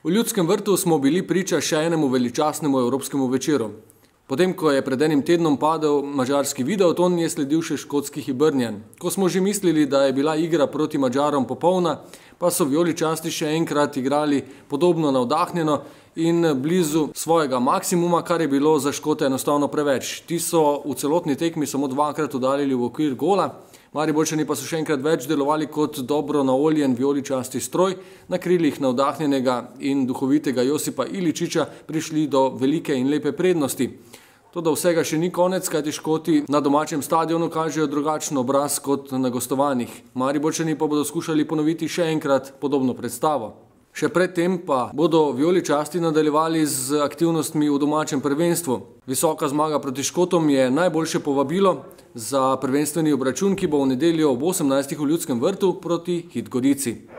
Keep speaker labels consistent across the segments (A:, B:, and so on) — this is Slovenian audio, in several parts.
A: V Ljudskem vrtu smo bili priča še enemu veličastnemu evropskemu večeru. Potem, ko je pred enim tednom padel madžarski Videoton, je sledil še škotski Hibernian. Ko smo že mislili, da je bila igra proti Madžarom popolna, pa so vijoličasti še enkrat igrali podobno navdahnjeno in blizu svojega maksimuma, kar je bilo za Škote enostavno preveč. Ti so v celotni tekmi samo dvakrat udarili v okvir gola, Mariborčani pa so še enkrat več delovali kot dobro naoljen vijoličasti stroj, na krilih navdahnjenega in duhovitega Josipa Iličiča prišli do velike in lepe prednosti. Toda vsega še ni konec, kajti Škoti na domačem stadionu kažejo drugačen obraz kot na gostovanjih. Mariborčani pa bodo skušali ponoviti še enkrat podobno predstavo. Še predtem pa bodo vijoličasti nadaljevali z aktivnostmi v domačem prvenstvu. Visoka zmaga proti Škotom je najboljše povabilo za prvenstveni obračun, ki bo v nedeljo ob 18. v Ljudskem vrtu proti Hit Gorici.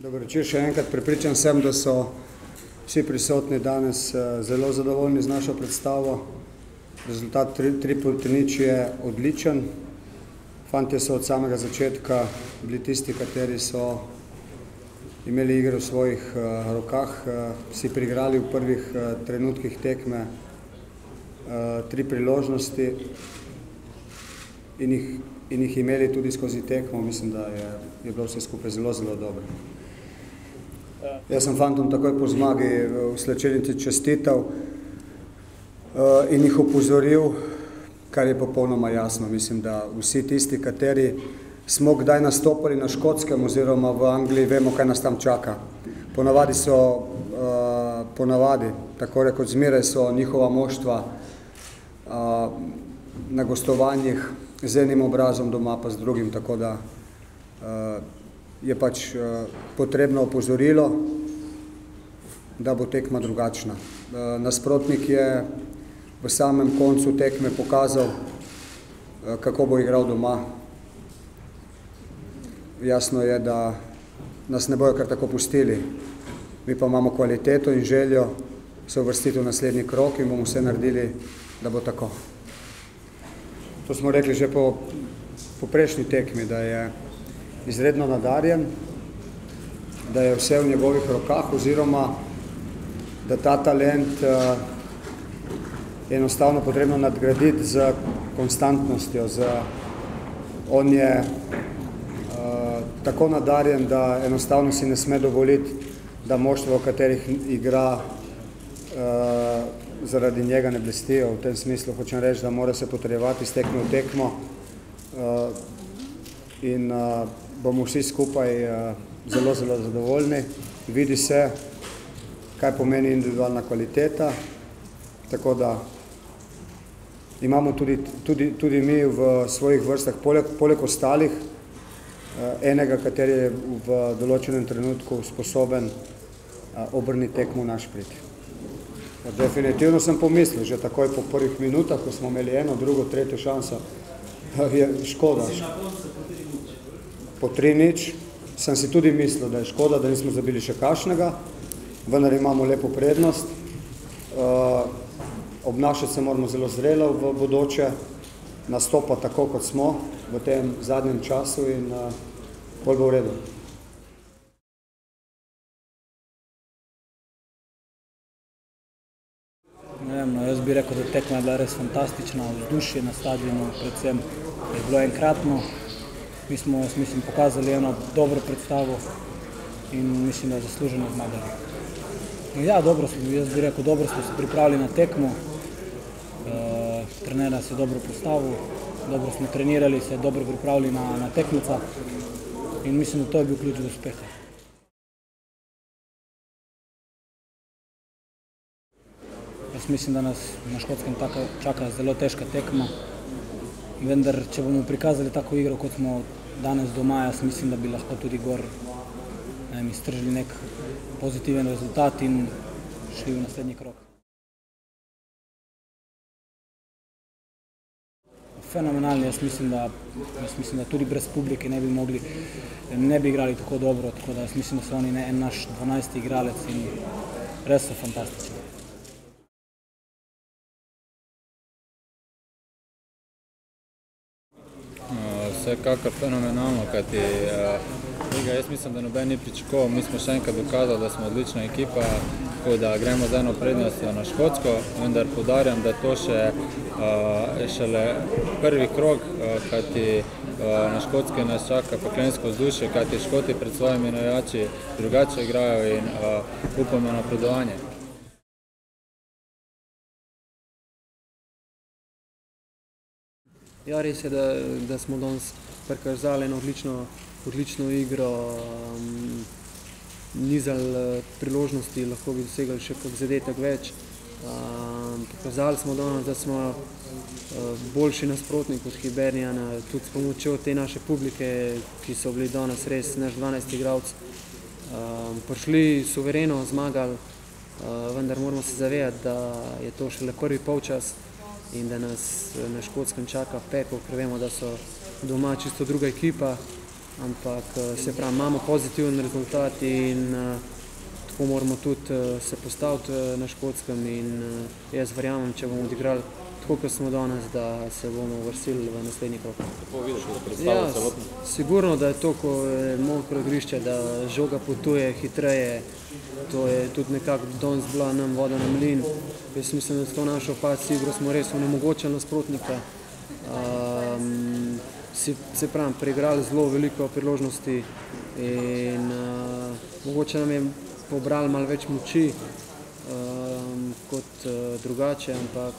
B: Dobro večer, še enkrat prepričan sem, da so vsi prisotni danes zelo zadovoljni z našo predstavo. Rezultat 3:0 je odličen. Fantje so od samega začetka bili tisti, kateri so imeli igro v svojih rokah, si priigrali v prvih trenutkih tekme 3 priložnosti in jih imeli tudi skozi tekmo. Mislim, da je bilo vse skupaj zelo, zelo dobro. Jaz sem fantom takoj po zmagi v slačilnici čestital in jih opozoril, kar je popolnoma jasno. Mislim, da vsi tisti, kateri smo kdaj nastopili na Škotskem oziroma v Angliji, vemo, kaj nas tam čaka. Ponavadi, tako rekoč zmeraj so njihova moštva na gostovanjih z enim obrazom, doma pa z drugim, tako da je pač potrebno opozorilo, da bo tekma drugačna. Nasprotnik je v samem koncu tekme pokazal, kako bo igral doma. Jasno je, da nas ne bojo kar tako pustili. Mi pa imamo kvaliteto in željo se uvrstiti v naslednji krog in bomo vse naredili, da bo tako. To smo rekli že po prejšnji tekmi, da je izredno nadarjen, da je vse v njegovih rokah oziroma da ta talent je enostavno potrebno nadgraditi z konstantnostjo. On je tako nadarjen, da enostavno si ne sme dovoliti, da moštvo, v katerih igra, zaradi njega ne blestijo. V tem smislu hočem reči, da mora se potrjevati iz tekme v tekmo in bomo vsi skupaj zelo, zelo zadovoljni. Vidi se, kaj pomeni individualna kvaliteta, tako da imamo tudi mi v svojih vrstah, poleg ostalih, enega, kateri je v določenem trenutku sposoben obrniti tekmo v naš prid. Definitivno sem pomislil, že takoj po prvih minutah, ko smo imeli eno, drugo, tretjo šanso, je škoda. Po 3:0 sem si tudi mislil, da je škoda, da nismo zabili še kakšnega, vendar imamo lepo prednost. Obnašati se moramo zelo zrelo v bodoče, nastopati tako, kot smo v tem zadnjem času in bolj bo v redu.
C: Jaz bi rekel, da tekma je bila res fantastična, vzdušje na stadionu predvsem je bilo enkratno. Mi smo, mislim, pokazali eno dobro predstavo in mislim, da je zasluženo zmagali. Ja, dobro smo, jaz bi rekel, dobro smo se pripravili na tekmo. trener nas je dobro postavil, dobro smo trenirali, se dobro pripravili na tekmeca in mislim, da to je bil ključ do uspeha. Jaz mislim, da nas na Škotskem čaka zelo težka tekma, vendar če bomo prikazali tako igro, kot smo danes doma, jaz mislim, da bi lahko tudi gor iztržili nek pozitiven rezultat in šli v naslednji krog. Fenomenalni, jaz mislim, da tudi brez publike ne bi igrali tako dobro, tako da jaz mislim, da so oni naš 12. igralec in res so fantastični.
D: Vsekakor fenomenalno, kajti jaz mislim, da noben ni pričakoval. Mi smo še enkrat dokazali, da smo odlična ekipa, tako da gremo z eno prednostjo na Škotsko, vendar poudarjam, da je to šele prvi krog, kajti na Škotski nas čaka peklensko vzdušje, kajti Škoti pred svojimi navijači drugače igrajo in upamo na napredovanje.
E: Ja, res je, da smo danes prikazali eno odlično igro, nizali priložnosti, lahko bi dosegali še kak zadetek več. Pokazali smo danes, da smo boljši nasprotnik od Hiberniana, tudi s pomočjo te naše publike, ki so bili danes res naš 12. igralec. Prišli suvereno, zmagali, vendar moramo se zavedati, da je to šele prvi polčas in da nas na Škotskem čaka pekel, ker vemo, da so doma čisto druga ekipa, ampak se pravi, imamo pozitiven rezultat in tako moramo tudi se postaviti na Škotskem in jaz verjamem, če bomo odigrali tako, kot smo danes, da se bomo uvrstili v naslednji krog.
D: Kako vidiš predstavo celotno?
E: Sigurno, da je to, ko je mokro igrišče, da žoga potuje hitreje, to je tudi nekako danes bila nam voda na mlin. Jaz mislim, da s to našo pas igro smo res onemogočili nasprotnika. Se pravim, preigrali zelo veliko priložnosti in mogoče nam je pobrali malo več moči kot drugače, ampak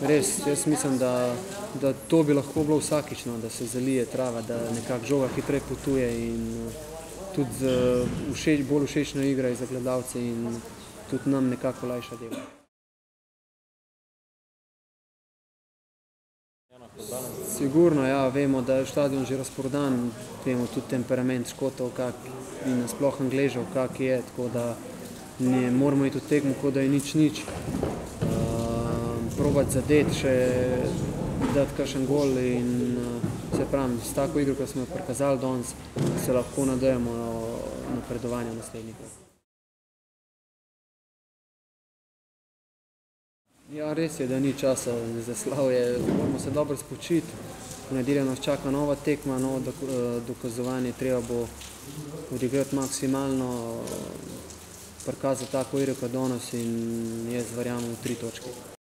E: res, jaz mislim, da to bi lahko bilo vsakično, da se zalije trava, da nekako žoga hitreje potuje in tudi bolj všečna igra za gledalce in tudi nam nekako lajša delo. Sigurno, ja, vemo, da je štadion že razprodan, vemo tudi temperament Škotov in nasploh Angležev, kak je, tako da moramo iti v tekmo, kot da je nič. Probati zadeti še, dati kakšen gol in se pravim, s tako igro, kot smo jo prikazali danes, se lahko nadejamo napredovanja naslednjega. Ja, res je, da ni časa za slavje, moramo se dobro spočiti. V nedeljo nas čaka nova tekma, novo dokazovanje, treba bo odigrati maksimalno, prikazati tako igro kot danes in jaz verjamem v 3 točke.